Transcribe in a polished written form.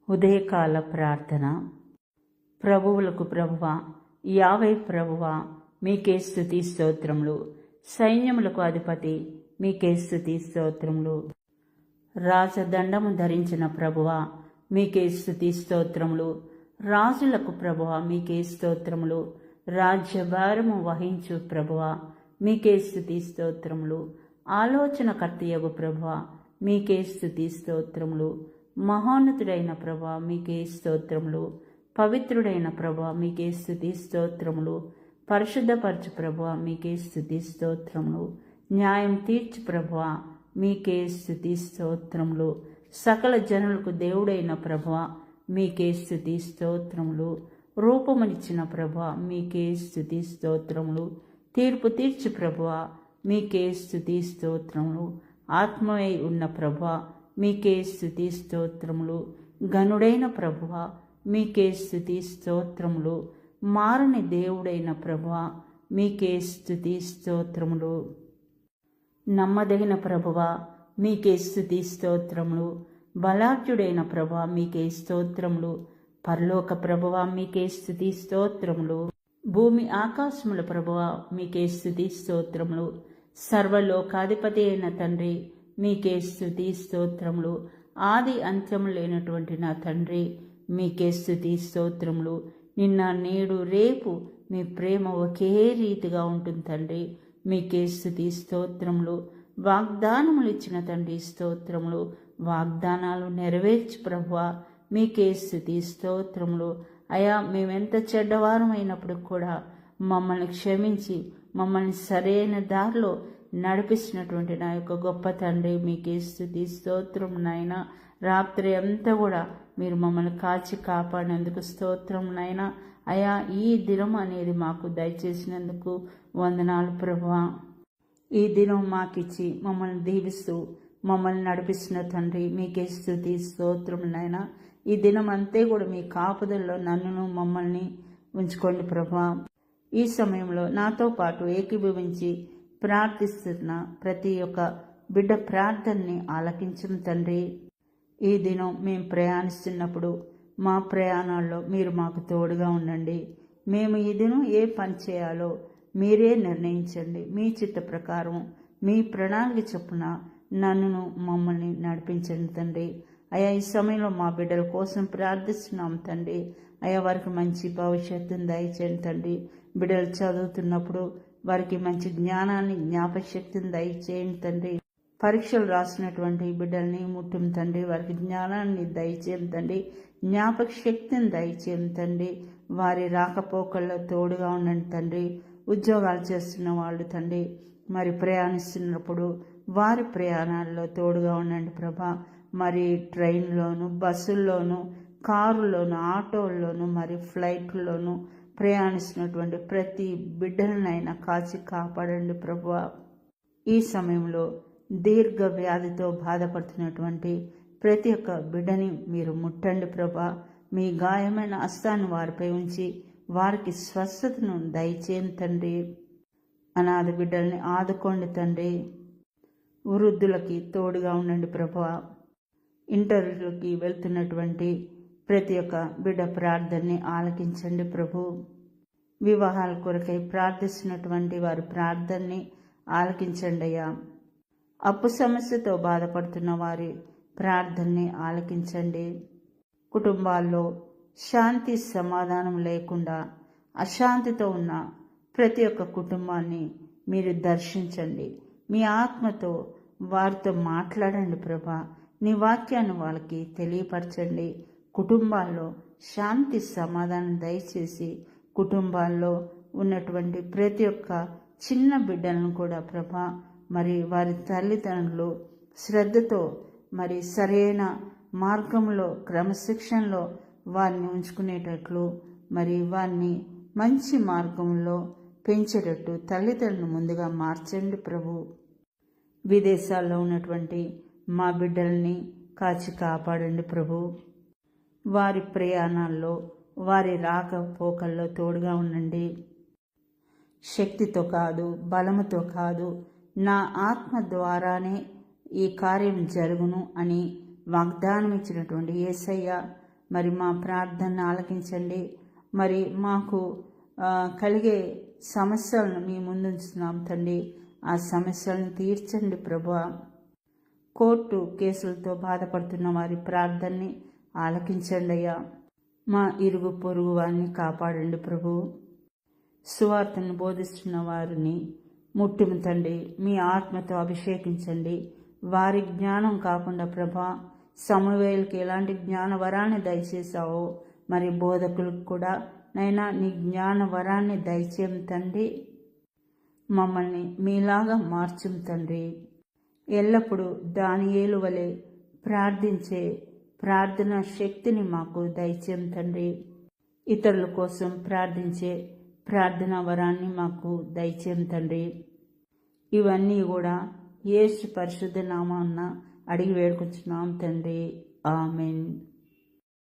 ఉదయకాల ప్రార్థన. ప్రభువులకు ప్రభువా, యావే ప్రభువా, మీకే స్తుతి స్తోత్రములు. సైన్యములకు అధిపతి, మీకే స్తుతి స్తోత్రములు. రాజదండము ధరించిన ప్రభువా, మీకే స్తుతి స్తోత్రములు. రాజులకు ప్రభువా, మీకే స్తోత్రములు. రాజ్యభారము వహించు ప్రభువా, మీకే స్తుతి స్తోత్రములు. ఆలోచనకర్తయగు ప్రభువా, మీకే స్తుతి స్తోత్రములు. మహోన్నతుడైన ప్రభువా, మీకే స్తోత్రములు. పవిత్రుడైన ప్రభువా, మీకే స్తుతి స్తోత్రములు. పరిశుద్ధపరచు ప్రభువా, మీకే స్తుతి స్తోత్రములు. న్యాయం తీర్చు ప్రభువా, మీకే స్తుతి స్తోత్రములు. సకల జనులకు దేవుడైన ప్రభువా, మీకే స్తుతి స్తోత్రములు. రూపమునిచ్చిన ప్రభువా, మీకే స్తుతి స్తోత్రములు. తీర్పు తీర్చు ప్రభువా, మీకే స్తుతి స్తోత్రములు. ఆత్మవై ఉన్న ప్రభువా, మీకే స్తుతి స్తోత్రములు. గనుడైన ప్రభువా, మీకే స్తుతి స్తోత్రములు. మారని దేవుడైన ప్రభువా, మీకే స్తుతి స్తోత్రములు. నమ్మదగిన ప్రభువా, మీకే స్తుతి స్తోత్రములు. బలాఢ్యుడైన ప్రభువా, మీకే స్తోత్రములు. పరలోక ప్రభువా, మీకే స్తుతి స్తోత్రములు. భూమి ఆకాశముల ప్రభువా, మీకే స్తుతి స్తోత్రములు. సర్వలోకాధిపతి అయిన తండ్రి, మీకే స్తుతి స్తోత్రములు. ఆది అంత్యము లేనటువంటి నా తండ్రి, మీకే స్తుతి స్తోత్రములు. నిన్న నేడు రేపు మీ ప్రేమ ఒకే రీతిగా ఉంటుంది తండ్రి, మీకే స్తుతి స్తోత్రములు. వాగ్దానములు ఇచ్చిన తండ్రి, స్తోత్రములు. వాగ్దానాలు నెరవేర్చు ప్రభువా, మీకే స్తుతి స్తోత్రములు. అయా, మేమెంత చెడ్డవారం అయినప్పుడు కూడా మమ్మల్ని క్షమించి మమ్మల్ని సరైన దారిలో నడిపిస్తున్నటువంటి నా యొక్క గొప్ప తండ్రి, మీకే స్తుతి స్తోత్రం నాయన. రాత్రి అంతా కూడా మీరు మమ్మల్ని కాచి కాపాడినందుకు స్తోత్రం నాయన. అయా, ఈ దినం అనేది మాకు దయచేసినందుకు వందనాలు ప్రభువా. ఈ దినం మాకిచ్చి మమ్మల్ని దీవిస్తూ మమ్మల్ని నడిపిస్తున్న తండ్రి, మీకే స్తుతి స్తోత్రం నాయన. ఈ దినం అంతే కూడా మీ కాపుదల్లో నన్నును మమ్మల్ని ఉంచుకోండి ప్రభువా. ఈ సమయంలో నాతో పాటు ఏకీభవించి ప్రార్థిస్తున్న ప్రతి ఒక్క బిడ్డ ప్రార్థనని ఆలకించం తండ్రి. ఈ దినం మేము ప్రయాణిస్తున్నప్పుడు మా ప్రయాణాల్లో మీరు మాకు తోడుగా ఉండండి. మేము ఈ దినం ఏ పని చేయాలో మీరే నిర్ణయించండి. మీ చిత్త ప్రకారం మీ ప్రణాళిక చొప్పున నన్నును మమ్మల్ని నడిపించండి తండ్రి. అయా, ఈ సమయంలో మా బిడ్డల కోసం ప్రార్థిస్తున్నాం తండ్రి. అయా, వారికి మంచి భవిష్యత్తును దయచేయండి తండ్రి. బిడ్డలు చదువుతున్నప్పుడు వారికి మంచి జ్ఞానాన్ని, జ్ఞాపకశక్తిని దయచేయండి తండ్రి. పరీక్షలు రాసినటువంటి బిడ్డల్ని ముట్టుం తండ్రి, వారికి జ్ఞానాన్ని దయచేయం తండ్రి, జ్ఞాపక శక్తిని దయచేయం తండ్రి. వారి రాకపోకల్లో తోడుగా ఉండండి తండ్రి. ఉద్యోగాలు చేస్తున్న వాళ్ళు తండ్రి, మరి ప్రయాణిస్తున్నప్పుడు వారి ప్రయాణాల్లో తోడుగా ఉండండి ప్రభా. మరి ట్రైన్లోను, బస్సుల్లోను, కారుల్లోను, ఆటోల్లోను, మరి ఫ్లైట్లోను ప్రయాణిస్తున్నటువంటి ప్రతి బిడ్డలనైనా కాచి కాపాడండి ప్రభువా. ఈ సమయంలో దీర్ఘ వ్యాధితో బాధపడుతున్నటువంటి ప్రతి ఒక్క బిడ్డని మీరు ముట్టండి ప్రభా. మీ గాయమైన హస్తాన్ని వారిపై ఉంచి వారికి స్వస్థతను దయచేయండి తండ్రి. అనాథ బిడ్డల్ని ఆదుకోండి తండ్రి. వృద్ధులకి తోడుగా ఉండండి ప్రభువా. ఇంటర్వ్యూకి వెళ్తున్నటువంటి ప్రతి ఒక్క బిడ్డ ప్రార్థనని ఆలకించండి ప్రభు. వివాహాల కొరకై ప్రార్థిస్తున్నటువంటి వారి ప్రార్థనని ఆలకించండి అయ్యా. అప్పు సమస్యతో బాధపడుతున్న వారి ప్రార్థనని ఆలకించండి. కుటుంబాల్లో శాంతి సమాధానం లేకుండా అశాంతితో ఉన్న ప్రతి ఒక్క కుటుంబాన్ని మీరు దర్శించండి. మీ ఆత్మతో వారితో మాట్లాడండి ప్రభా. నీ వాక్యాన్ని వాళ్ళకి తెలియపరచండి. కుటుంబాల్లో శాంతి సమాధానం దయచేసి కుటుంబాల్లో ఉన్నటువంటి ప్రతి ఒక్క చిన్న బిడ్డలను కూడా ప్రభా, మరి వారి తల్లిదండ్రులు శ్రద్ధతో మరి సరైన మార్గంలో, క్రమశిక్షణలో వారిని ఉంచుకునేటట్లు, మరి వారిని మంచి మార్గంలో పెంచేటట్టు తల్లిదండ్రులను ముందుగా మార్చండి ప్రభు. విదేశాల్లో ఉన్నటువంటి మా బిడ్డల్ని కాచి కాపాడండి ప్రభు. వారి ప్రయాణాల్లో, వారి రాకపోకల్లో తోడుగా ఉండండి. శక్తితో కాదు, బలముతో కాదు, నా ఆత్మ ద్వారానే ఈ కార్యం జరుగును అని వాగ్దానం ఇచ్చినటువంటి యేసయ్య మరి మా ప్రార్థన ఆలకించండి. మరి మాకు కలిగే సమస్యలను మీ ముందుంచుతున్నాం తండ్రి. ఆ సమస్యలను తీర్చండి ప్రభువా. కోర్టు కేసులతో బాధపడుతున్న వారి ప్రార్థనని ఆలకించండి అయ్యా. మా ఇరుగు పొరుగు వారిని కాపాడండి ప్రభు. సువార్తను బోధిస్తున్న వారిని ముట్టుముతండి. మీ ఆత్మతో అభిషేకించండి. వారి జ్ఞానం కాకుండా ప్రభా, సమూయేలుకి ఎలాంటి జ్ఞాన వరాన్ని దయచేసావో మరి బోధకులకు కూడా నైనా నీ జ్ఞాన వరాన్ని దయచేయం తండ్రి. మమ్మల్ని మీలాగా మార్చుం తండ్రి. ఎల్లప్పుడూ దానియేలు వలె ప్రార్థించే ప్రార్థన శక్తిని మాకు దయచేయం తండ్రి. ఇతరుల కోసం ప్రార్థించే ప్రార్థనా వరాన్ని మాకు దయచేయం తండ్రి. ఇవన్నీ కూడా యేసు పరిశుద్ధ నామాన అడిగి వేడుకుంటున్నాం తండ్రి. ఆమెన్.